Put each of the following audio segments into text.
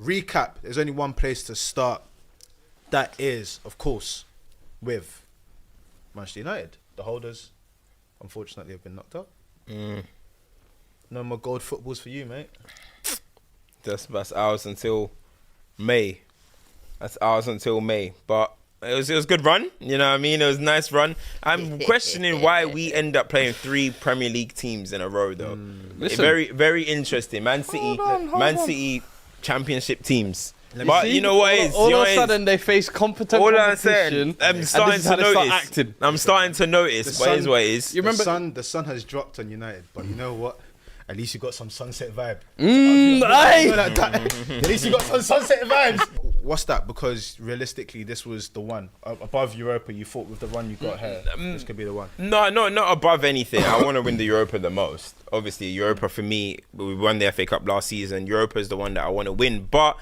recap. There's only one place to start. That is, of course, with Manchester United. The holders, unfortunately, have been knocked up. No more gold footballs for you, mate. That's ours until May. But it was a good run. You know what I mean? It was a nice run. I'm questioning why we end up playing 3 Premier League teams in a row, though. Very, very interesting. Man City, Championship teams. But you know what it is? All of a sudden, they face competent competition. I'm starting to notice. I'm starting to notice what it is. You remember the sun has dropped on United, but you know what? At least you got some sunset vibe. At least you got some sunset vibes. What's that? Because realistically, this was the one. Above Europa, you thought with the run you got here, this could be the one. No, not above anything. I want to win the Europa the most. Obviously, Europa for me, we won the FA Cup last season. Europa is the one that I want to win. But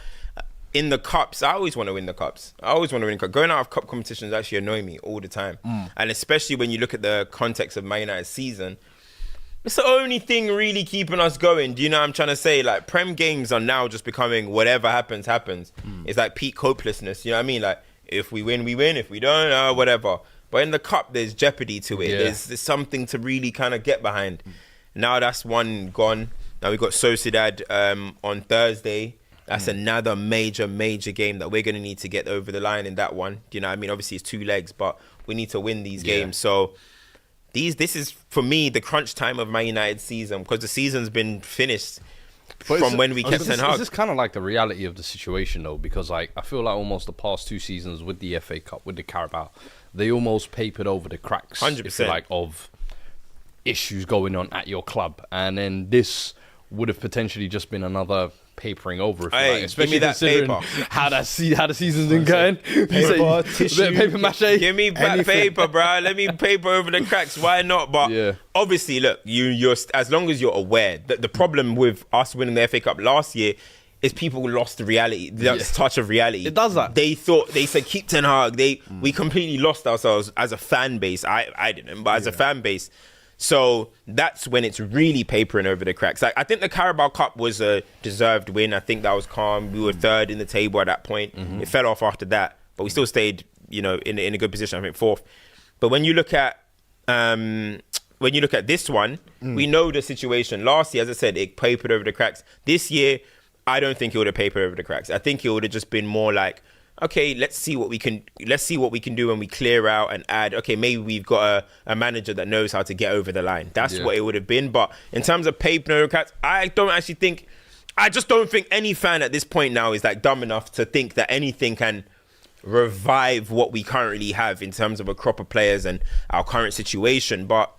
in the cups, I always want to win the cups. Going out of cup competitions actually annoy me all the time. And especially when you look at the context of Man United's season, it's the only thing really keeping us going. Do you know what I'm trying to say? Like, Prem games are now just becoming whatever happens. It's like peak hopelessness. You know what I mean? Like, if we win, we win. If we don't, whatever. But in the cup, there's jeopardy to it. Yeah. There's something to really kind of get behind. Now that's one gone. Now we've got Sociedad on Thursday. That's another major game that we're going to need to get over the line in that one. Do you know what I mean? Obviously, it's 2 legs, but we need to win these games. So this is, for me, the crunch time of Man United's season, because the season's been finished from when we kept Ten Hag. This is kind of like the reality of the situation, though, because like I feel like almost the past 2 seasons with the FA Cup, with the Carabao, they almost papered over the cracks, 100%. if you like, of issues going on at your club. And then this would have potentially just been another papering over, if you like, especially considering how the season's been going. Paper, tissue, paper mache. Give me back paper, bro. Let me paper over the cracks. Why not? But obviously, look, you're as long as you're aware that the problem with us winning the FA Cup last year is people lost the reality, the touch of reality. It does that. They said keep Ten Hag. We completely lost ourselves as a fan base. I didn't, but as a fan base. So that's when it's really papering over the cracks. Like, I think the Carabao Cup was a deserved win. I think that was calm. We were 3rd in the table at that point. It fell off after that, but we still stayed, in a good position. I think 4th. But when you look at this one, we know the situation. Last year, as I said, it papered over the cracks. This year, I don't think it would have papered over the cracks. I think it would have just been more like, okay, let's see what we can do when we clear out and add. Okay, maybe we've got a manager that knows how to get over the line. That's what it would have been. But in terms of paper over cracks, I just don't think any fan at this point now is like dumb enough to think that anything can revive what we currently have in terms of a crop of players and our current situation. But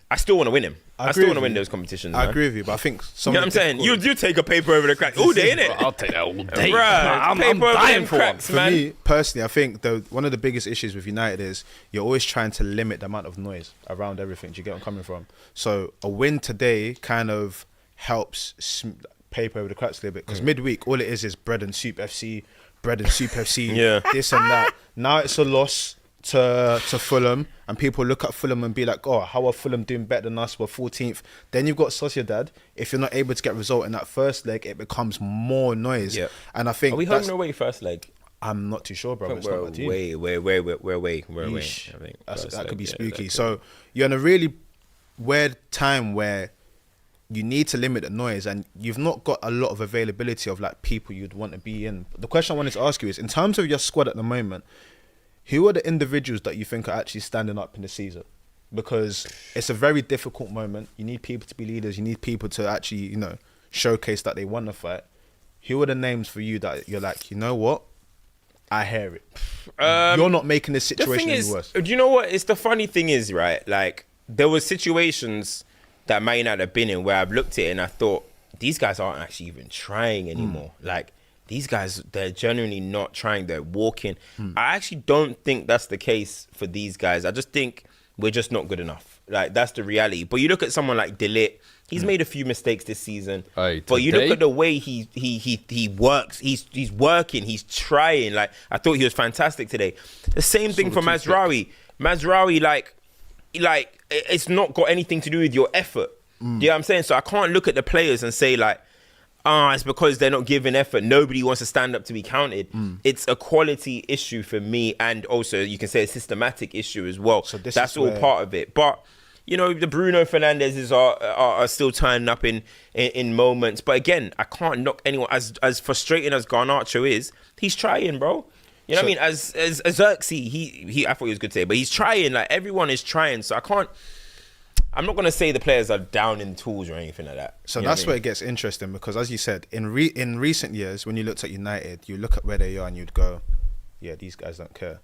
I still want to win him. I still want to win those competitions. I agree with you, but I think some. You know what I'm saying? You do take a paper over the cracks all day, innit? I'll take that all day. Bruh, I'm dying for cracks, one. For me, personally, I think one of the biggest issues with United is you're always trying to limit the amount of noise around everything. Do you get where I'm coming from? So a win today kind of helps paper over the cracks a little bit, because midweek, all it is bread and soup FC, this and that. Now it's a loss to Fulham, and people look at Fulham and be like, oh, how are Fulham doing better than us? We're 14th. Then you've got Sociedad. If you're not able to get a result in that first leg, it becomes more noise. Yeah. And I think, are we home or away first leg? I'm not too sure, bro. We're away. We're away. I think that could be spooky. So you're in a really weird time where you need to limit the noise, and you've not got a lot of availability of like people you'd want to be in. The question I wanted to ask you is, in terms of your squad at the moment, who are the individuals that you think are actually standing up in the season? Because it's a very difficult moment. You need people to be leaders. You need people to actually, showcase that they want to fight. Who are the names for you that you're like, you know what? I hear it. You're not making this situation any worse. Do you know what? It's the funny thing is, right? Like, there were situations that Man United have been in where I've looked at it and I thought, these guys aren't actually even trying anymore. Like, these guys, they're genuinely not trying. They're walking. I actually don't think that's the case for these guys. I just think we're just not good enough. Like, that's the reality. But you look at someone like De Ligt, he's made a few mistakes this season. But you look at the way he works. He's working. He's trying. Like, I thought he was fantastic today. The same thing for Mazraoui. Mazraoui, like it's not got anything to do with your effort. You know what I'm saying? So I can't look at the players and say, like, it's because they're not giving effort. Nobody wants to stand up to be counted. It's a quality issue for me, and also you can say a systematic issue as well. So that's all part of it. But you know, the Bruno Fernandezes are still turning up in moments. But again, I can't knock anyone. As frustrating as Garnacho is, he's trying, bro. You know what I mean? As Xerxes, he I thought he was good today, but he's trying. Like, everyone is trying. So I'm not going to say the players are down in tools or anything like that. So that's where it gets interesting, because as you said, in recent years, when you looked at United, you look at where they are and you'd go, yeah, these guys don't care.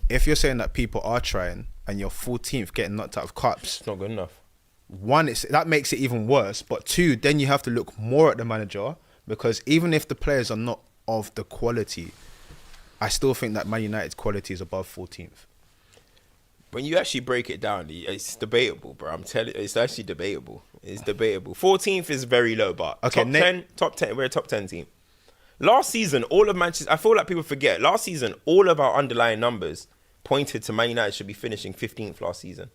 If you're saying that people are trying and you're 14th getting knocked out of cups, it's not good enough. One, that makes it even worse. But two, then you have to look more at the manager, because even if the players are not of the quality, I still think that Man United's quality is above 14th. When you actually break it down, it's debatable, bro. I'm telling you, it's actually debatable. It's debatable. 14th is very low, but okay, top 10, we're a top 10 team. Last season, all of Manchester, I feel like people forget, last season, all of our underlying numbers pointed to Man United should be finishing 15th last season.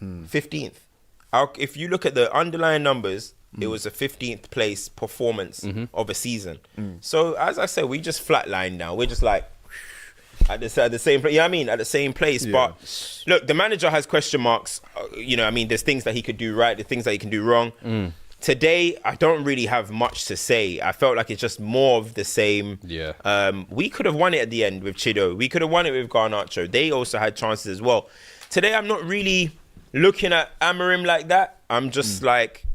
15th. If you look at the underlying numbers, it was a 15th place performance of a season. So, as I said, we just flatlined now. We're just like, at the same place, at the same place. Yeah. But look, the manager has question marks. There's things that he could do right, there's things that he can do wrong. Today, I don't really have much to say. I felt like it's just more of the same. Yeah. We could have won it at the end with Chido. We could have won it with Garnacho. They also had chances as well. Today, I'm not really looking at Amorim like that. I'm just like,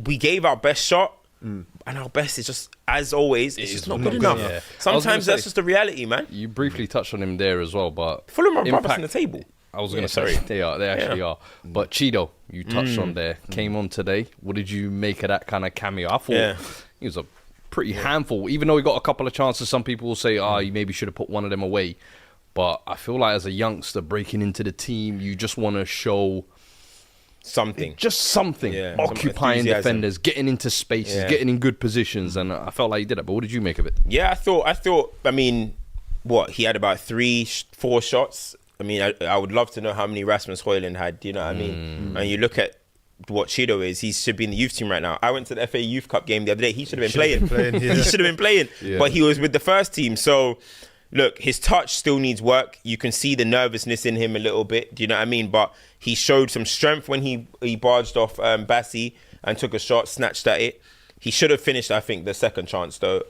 we gave our best shot. And our best is just, as always, it's just not good enough. Yeah. Sometimes that's just the reality, man. You briefly touched on him there as well, but Fulham are brothers in the table. I was going to say, they actually are. But Chido, you touched on there, came on today. What did you make of that kind of cameo? I thought he was a pretty handful, even though he got a couple of chances. Some people will say, you maybe should have put one of them away. But I feel like as a youngster breaking into the team, you just want to show something, occupying defenders, getting into spaces, getting in good positions, and I felt like he did it. But what did you make of it? Yeah, I thought. I mean, he had about 3-4 shots. I mean, I would love to know how many Rasmus Højlund had. Do you know what I mean? And you look at what Chido is; he should be in the youth team right now. I went to the FA Youth Cup game the other day. He should have been playing. He should have been playing, but he was with the first team. So. Look, his touch still needs work. You can see the nervousness in him a little bit. Do you know what I mean? But he showed some strength when he barged off Bassi and took a shot, snatched at it. He should have finished, I think, the second chance, though,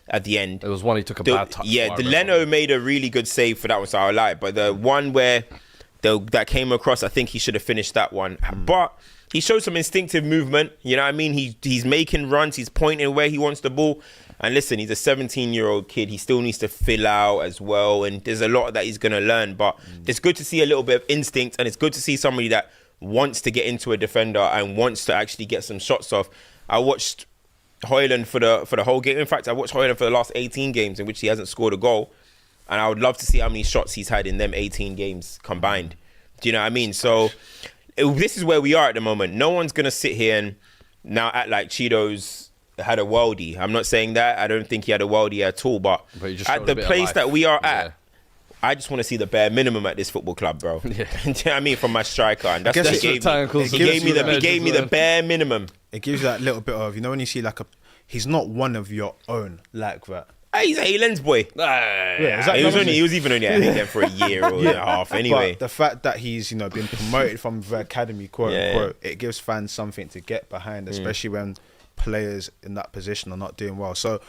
at the end. There was one he took a bad touch. Yeah, Leno made a really good save for that one, so I like. But the one where that came across, I think he should have finished that one. But he showed some instinctive movement. You know what I mean? He's making runs. He's pointing where he wants the ball. And listen, he's a 17-year-old kid. He still needs to fill out as well. And there's a lot that he's going to learn. But it's good to see a little bit of instinct. And it's good to see somebody that wants to get into a defender and wants to actually get some shots off. I watched Højlund for the whole game. In fact, I watched Højlund for the last 18 games in which he hasn't scored a goal. And I would love to see how many shots he's had in them 18 games combined. Do you know what I mean? So this is where we are at the moment. No one's going to sit here and now act like Chido's had a worldie. I'm not saying that. I don't think he had a worldie at all. But at the place that we are at, I just want to see the bare minimum at this football club, bro. Do you know what I mean? From my striker. And that's what he gave me the bare minimum. It gives you that little bit of, when you see he's not one of your own like that. He's a Lens boy. He was even only at Haaland for a year or a half anyway. But the fact that he's been promoted from the academy, quote unquote, it gives fans something to get behind, especially when players in that position are not doing well. So